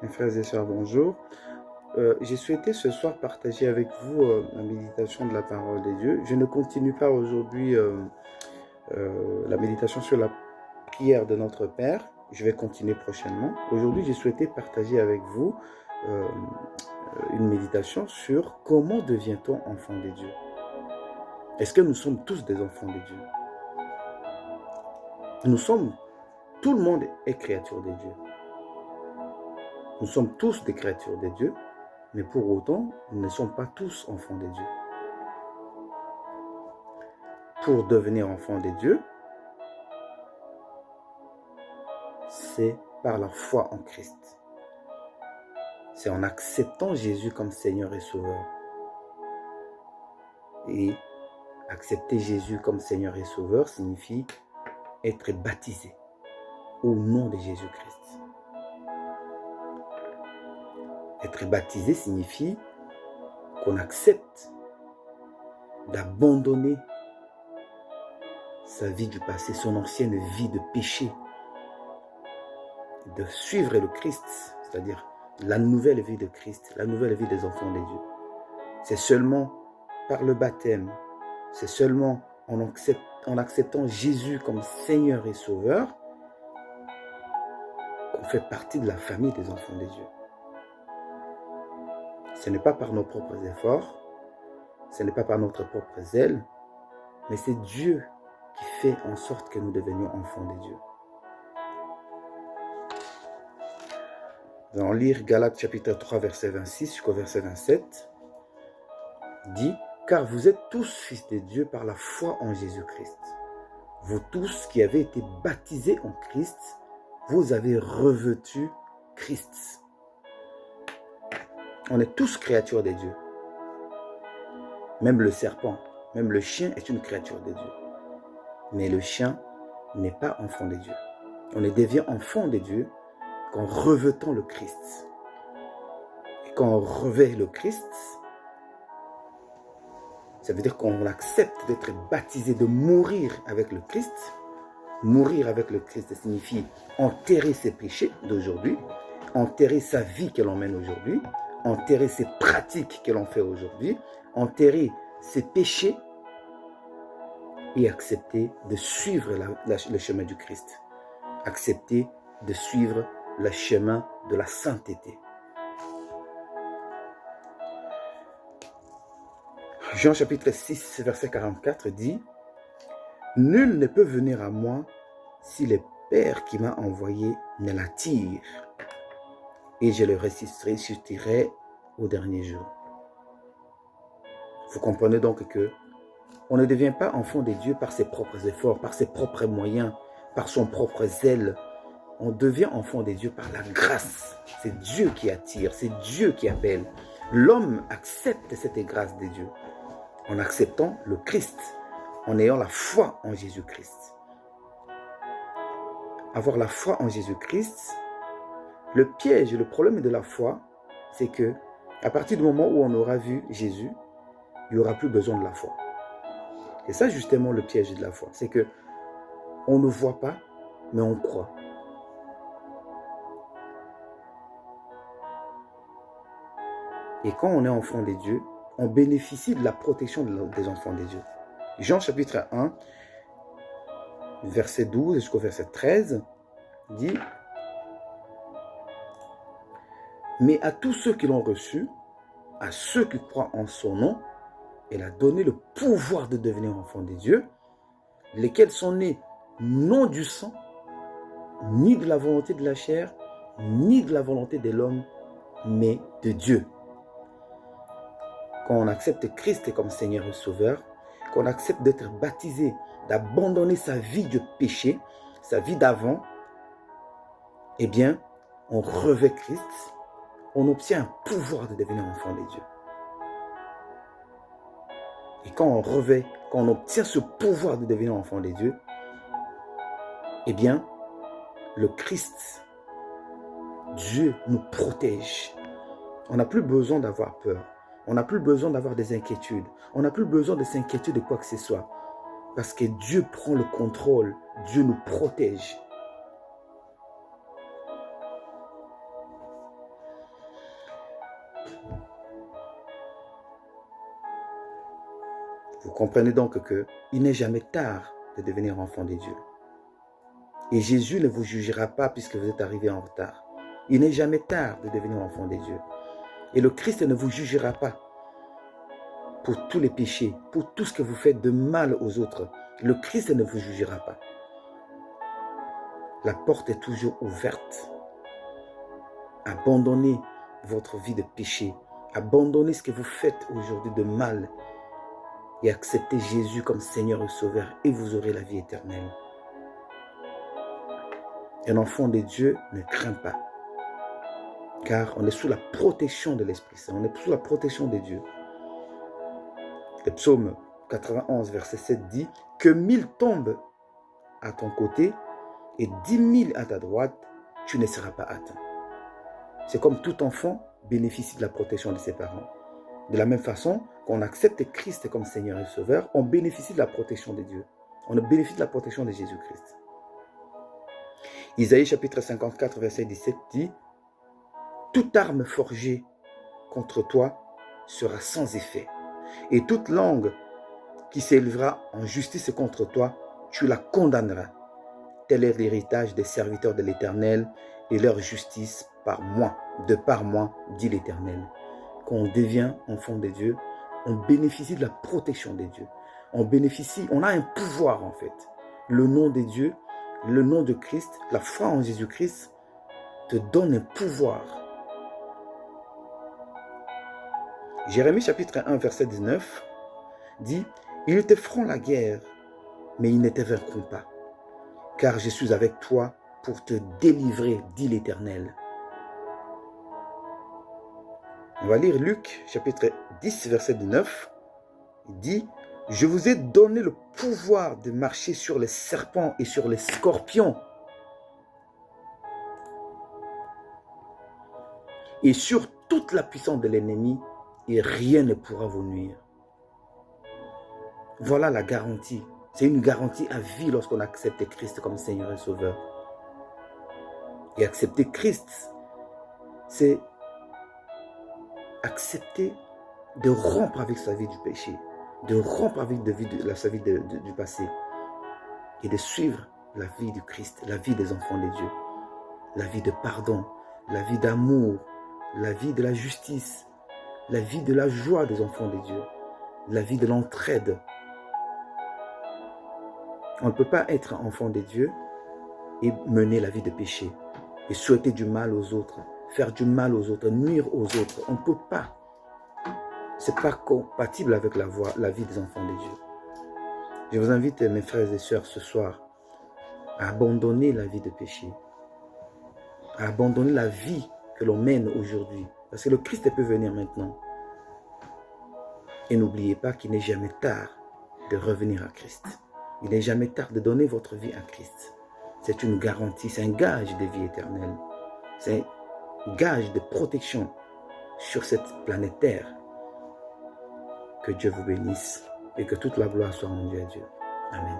Mes frères et sœurs, bonjour. J'ai souhaité ce soir partager avec vous la méditation de la parole de Dieu. Je ne continue pas aujourd'hui la méditation sur la prière de notre Père. Je vais continuer prochainement. Aujourd'hui, j'ai souhaité partager avec vous euh, une méditation sur comment devient-on enfant de Dieu. Est-ce que nous sommes tous des enfants de Dieu? Tout le monde est créature de Dieu. Nous sommes tous des créatures de Dieu, mais pour autant, nous ne sommes pas tous enfants de Dieu. Pour devenir enfant de Dieu, c'est par la foi en Christ. C'est en acceptant Jésus comme Seigneur et Sauveur. Et accepter Jésus comme Seigneur et Sauveur signifie être baptisé au nom de Jésus-Christ. Être baptisé signifie qu'on accepte d'abandonner sa vie du passé, son ancienne vie de péché, de suivre le Christ, c'est-à-dire la nouvelle vie de Christ, la nouvelle vie des enfants de Dieu. C'est seulement par le baptême, c'est seulement en acceptant Jésus comme Seigneur et Sauveur qu'on fait partie de la famille des enfants de Dieu. Ce n'est pas par nos propres efforts, ce n'est pas par notre propre zèle, mais c'est Dieu qui fait en sorte que nous devenions enfants de Dieu. Nous allons lire Galates chapitre 3, verset 26 jusqu'au verset 27. Dit, car vous êtes tous fils de Dieu par la foi en Jésus-Christ. Vous tous qui avez été baptisés en Christ, vous avez revêtu Christ. On est tous créatures de Dieu. Même le serpent, même le chien est une créature de Dieu. Mais le chien n'est pas enfant de Dieu. On devient enfant de Dieu qu'en revêtant le Christ. Et quand on revêt le Christ, ça veut dire qu'on accepte d'être baptisé, de mourir avec le Christ. Mourir avec le Christ signifie enterrer ses péchés d'aujourd'hui, enterrer sa vie que l'on mène aujourd'hui, enterrer ses pratiques que l'on fait aujourd'hui, enterrer ses péchés et accepter de suivre le chemin du Christ. Accepter de suivre le chemin de la sainteté. Jean chapitre 6, verset 44 dit « Nul ne peut venir à moi si le Père qui m'a envoyé ne l'attire, et je le ressusciterai au dernier jour. » Vous comprenez donc que on ne devient pas enfant de Dieu par ses propres efforts, par ses propres moyens, par son propre zèle. On devient enfant de Dieu par la grâce. C'est Dieu qui attire, c'est Dieu qui appelle. L'homme accepte cette grâce de Dieu en acceptant le Christ, en ayant la foi en Jésus-Christ. Avoir la foi en Jésus-Christ, le piège et le problème de la foi, c'est que à partir du moment où on aura vu Jésus, il n'y aura plus besoin de la foi. Et ça, justement, le piège de la foi, c'est que on ne voit pas, mais on croit. Et quand on est enfant de Dieu, on bénéficie de la protection des enfants de Dieu. Jean chapitre 1, verset 12 jusqu'au verset 13, dit « Mais à tous ceux qui l'ont reçu, à ceux qui croient en son nom, il a donné le pouvoir de devenir enfants de Dieu, lesquels sont nés non du sang, ni de la volonté de la chair, ni de la volonté de l'homme, mais de Dieu. » Quand on accepte Christ comme Seigneur et Sauveur, qu'on accepte d'être baptisé, d'abandonner sa vie de péché, sa vie d'avant, eh bien, on revêt Christ, on obtient un pouvoir de devenir enfant de Dieu. Et quand on obtient ce pouvoir de devenir enfant de Dieu, eh bien, le Christ, Dieu nous protège. On n'a plus besoin d'avoir peur. On n'a plus besoin d'avoir des inquiétudes. On n'a plus besoin de s'inquiéter de quoi que ce soit. Parce que Dieu prend le contrôle. Dieu nous protège. Vous comprenez donc qu'il n'est jamais tard de devenir enfant de Dieu. Et Jésus ne vous jugera pas puisque vous êtes arrivé en retard. Il n'est jamais tard de devenir enfant de Dieu. Et le Christ ne vous jugera pas pour tous les péchés, pour tout ce que vous faites de mal aux autres. Le Christ ne vous jugera pas. La porte est toujours ouverte. Abandonnez votre vie de péché. Abandonnez ce que vous faites aujourd'hui de mal et acceptez Jésus comme Seigneur et Sauveur et vous aurez la vie éternelle. Un enfant de Dieu ne craint pas, car on est sous la protection de l'Esprit Saint, on est sous la protection de Dieu. Le psaume 91, verset 7 dit « Que 1000 tombent à ton côté et 10 000 à ta droite, tu ne seras pas atteint. » C'est comme tout enfant bénéficie de la protection de ses parents. De la même façon qu'on accepte Christ comme Seigneur et Sauveur, on bénéficie de la protection de Dieu. On bénéficie de la protection de Jésus-Christ. Isaïe chapitre 54, verset 17 dit « Toute arme forgée contre toi sera sans effet, et toute langue qui s'élèvera en justice contre toi, tu la condamneras. Tel est l'héritage des serviteurs de l'Éternel, et leur justice de par moi, dit l'Éternel. » Quand on devient enfant de Dieu, on bénéficie de la protection de Dieu. On a un pouvoir en fait. Le nom de Dieu, le nom de Christ, la foi en Jésus-Christ te donne un pouvoir. Jérémie chapitre 1, verset 19 dit « Ils te feront la guerre, mais ils ne te vaincront pas, car je suis avec toi pour te délivrer, dit l'Éternel. » On va lire Luc chapitre 10, verset 9. Il dit « Je vous ai donné le pouvoir de marcher sur les serpents et sur les scorpions et sur toute la puissance de l'ennemi, et rien ne pourra vous nuire. » Voilà la garantie. C'est une garantie à vie lorsqu'on accepte Christ comme Seigneur et Sauveur. Et accepter Christ, c'est accepter de rompre avec sa vie du péché, de rompre avec sa vie du passé et de suivre la vie du Christ, la vie des enfants de Dieu, la vie de pardon, la vie d'amour, la vie de la justice, la vie de la joie des enfants de Dieu, la vie de l'entraide. On ne peut pas être enfant de Dieu et mener la vie de péché et souhaiter du mal aux autres, faire du mal aux autres, nuire aux autres. On ne peut pas. Ce n'est pas compatible avec la vie des enfants de Dieu. Je vous invite, mes frères et sœurs, ce soir, à abandonner la vie de péché, à abandonner la vie que l'on mène aujourd'hui. Parce que le Christ peut venir maintenant. Et n'oubliez pas qu'il n'est jamais tard de revenir à Christ. Il n'est jamais tard de donner votre vie à Christ. C'est une garantie, c'est un gage de vie éternelle. C'est un gage de protection sur cette planète Terre. Que Dieu vous bénisse et que toute la gloire soit rendue à Dieu. Amen.